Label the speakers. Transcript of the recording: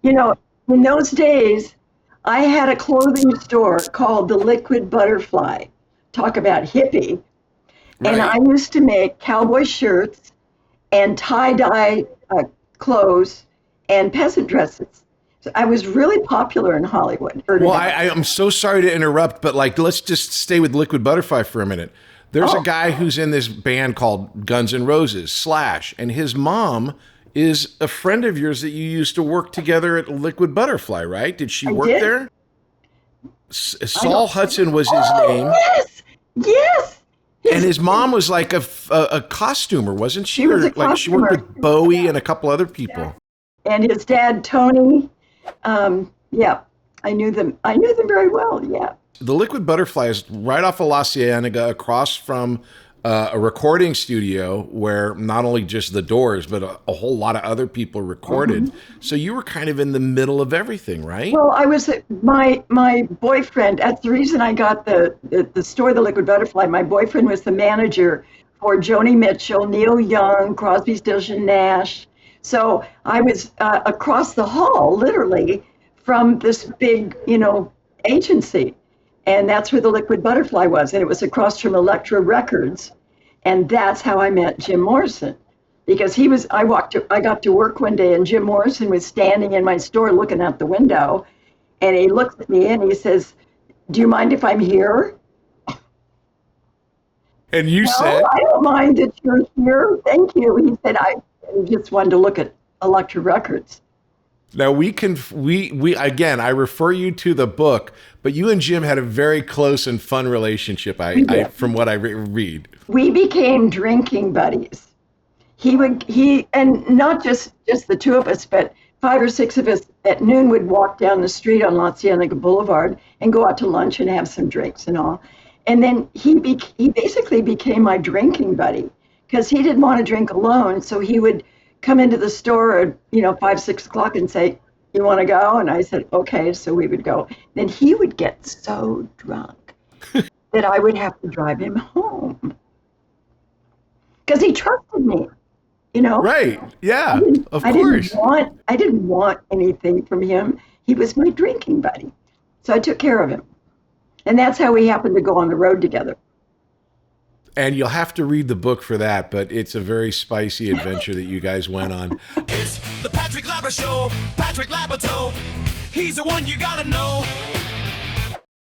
Speaker 1: You know, in those days, I had a clothing store called the Liquid Butterfly. Talk about hippie.
Speaker 2: Right.
Speaker 1: And I used to make cowboy shirts and tie-dye clothes and peasant dresses. So I was really popular in Hollywood.
Speaker 2: Well, I'm so sorry to interrupt, but like, let's just stay with Liquid Butterfly for a minute. There's a guy who's in this band called Guns N' Roses, Slash, and his mom is a friend of yours that you used to work together at Liquid Butterfly, right? Did she work there? Saul Hudson was his name.
Speaker 1: Yes, yes.
Speaker 2: And his mom was like a costumer, wasn't she?
Speaker 1: She was a
Speaker 2: like she worked with Bowie and a couple other people.
Speaker 1: And his dad, Tony. Yeah, I knew them. I knew them very well. Yeah.
Speaker 2: The Liquid Butterfly is right off of La Cienega, across from a recording studio where not only just the Doors, but a whole lot of other people recorded. Mm-hmm. So you were kind of in the middle of everything, right?
Speaker 1: Well, I was my boyfriend. That's the reason I got the store, the Liquid Butterfly. My boyfriend was the manager for Joni Mitchell, Neil Young, Crosby, Stills and Nash. So I was across the hall, literally, from this big, agency. And that's where the Liquid Butterfly was. And it was across from Elektra Records. And that's how I met Jim Morrison. Because I got to work one day and Jim Morrison was standing in my store looking out the window. And he looked at me and he says, "Do you mind if I'm here?"
Speaker 2: And you said,
Speaker 1: "I don't mind that you're here. Thank you." He said, I just wanted to look at Elektra Records.
Speaker 2: Now we again, I refer you to the book, but you and Jim had a very close and fun relationship. From what I read,
Speaker 1: we became drinking buddies. And not just the two of us, but 5 or 6 of us at noon would walk down the street on La Cienega Boulevard and go out to lunch and have some drinks and all. And then he basically became my drinking buddy because he didn't want to drink alone, so he would come into the store at 5, 6 o'clock and say, "You want to go?" And I said, "Okay." So we would go. Then he would get so drunk that I would have to drive him home because he trusted me,
Speaker 2: Right? Yeah, of course.
Speaker 1: I didn't want anything from him. He was my drinking buddy, so I took care of him, and that's how we happened to go on the road together.
Speaker 2: And you'll have to read the book for that, but it's a very spicy adventure that you guys went on.
Speaker 3: It's the Patrick Labyorteaux Show. Patrick Labyorteaux. He's the one you gotta know.